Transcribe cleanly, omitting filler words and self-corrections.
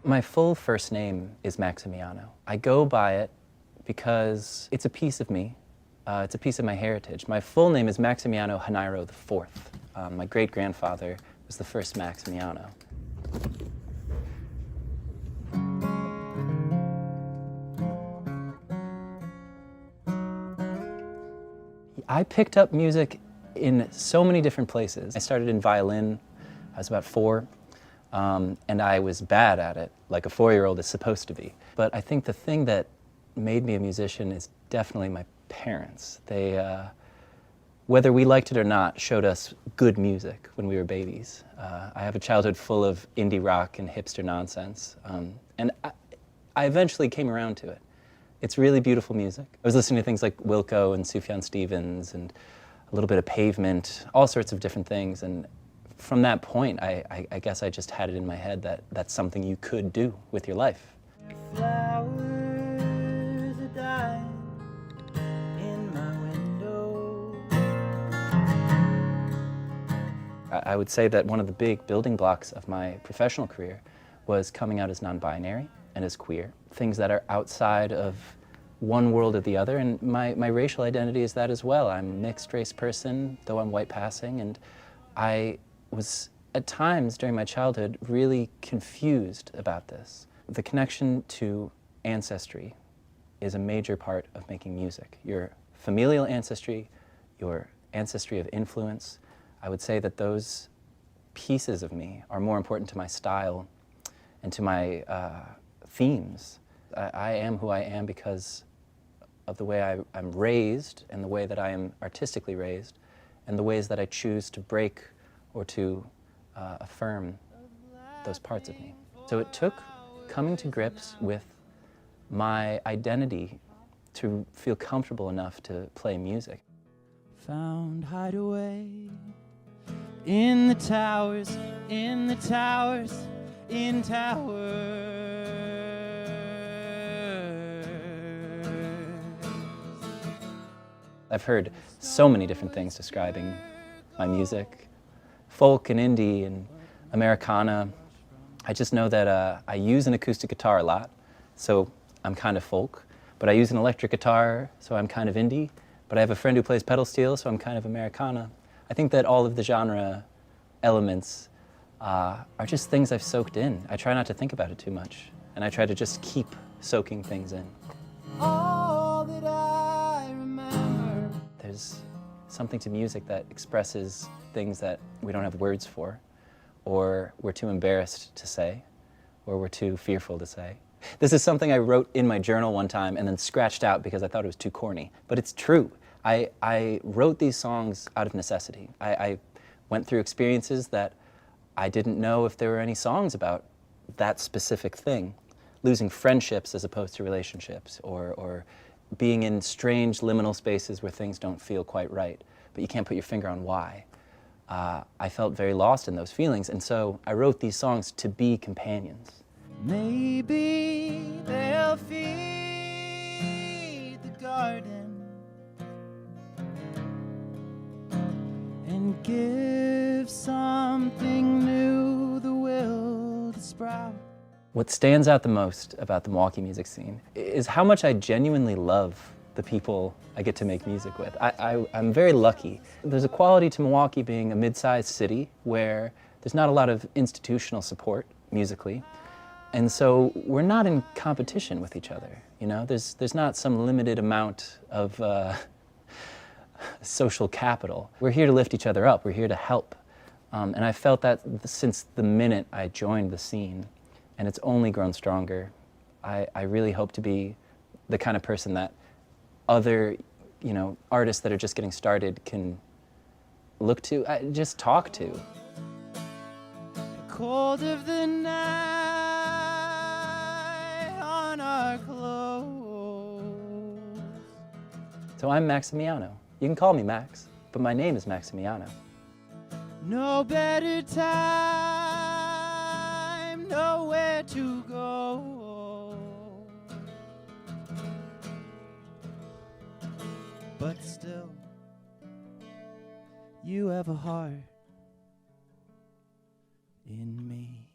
My full first name is Maximiano. I go by it because it's a piece of me. It's a piece of my heritage. My full name is Maximiano Janeiro IV. My great-grandfather was the first Maximiano. I picked up music in so many different places. I started in violin. I was about 4. And I was bad at it, like a 4-year-old is supposed to be. But I think the thing that made me a musician is definitely my parents. They, whether we liked it or not, showed us good music when we were babies. I have a childhood full of indie rock and hipster nonsense, and I eventually came around to it. It's really beautiful music. I was listening to things like Wilco and Sufjan Stevens and a little bit of Pavement, all sorts of different things. And from that point, I guess I just had it in my head that that's something you could do with your life. Flowers are dying in my window. I would say that one of the big building blocks of my professional career was coming out as non-binary and as queer, things that are outside of one world or the other, and my racial identity is that as well. I'm a mixed race person, though I'm white passing, and I was at times during my childhood really confused about this. The connection to ancestry is a major part of making music. Your familial ancestry, your ancestry of influence. I would say that those pieces of me are more important to my style and to my themes. I am who I am because of the way I'm raised and the way that I am artistically raised and the ways that I choose to break or to affirm those parts of me. So it took coming to grips with my identity to feel comfortable enough to play music. Found hideaway in the towers, in the towers, in towers. I've heard so many different things describing my music. Folk and indie and Americana. I just know that I use an acoustic guitar a lot, so I'm kind of folk. But I use an electric guitar, so I'm kind of indie. But I have a friend who plays pedal steel, so I'm kind of Americana. I think that all of the genre elements are just things I've soaked in. I try not to think about it too much, and I try to just keep soaking things in. All that I remember. There's something to music that expresses things that we don't have words for, or we're too embarrassed to say, or we're too fearful to say. This is something I wrote in my journal one time and then scratched out because I thought it was too corny. But it's true. I wrote these songs out of necessity. I went through experiences that I didn't know if there were any songs about that specific thing. Losing friendships as opposed to relationships, or being in strange liminal spaces where things don't feel quite right, but you can't put your finger on why. I felt very lost in those feelings, and so I wrote these songs to be companions. Maybe they'll feed the garden and give something new the will to sprout. What stands out the most about the Milwaukee music scene is how much I genuinely love the people I get to make music with. I'm very lucky. There's a quality to Milwaukee being a mid-sized city where there's not a lot of institutional support musically. And so we're not in competition with each other, you know? There's not some limited amount of social capital. We're here to lift each other up. We're here to help. And I felt that since the minute I joined the scene, and it's only grown stronger. I really hope to be the kind of person that other, artists that are just getting started can look to, just talk to. The cold of the night on our clothes. So I'm Maximiano. You can call me Max, but my name is Maximiano. No better time, nowhere to go. But still, you have a heart in me.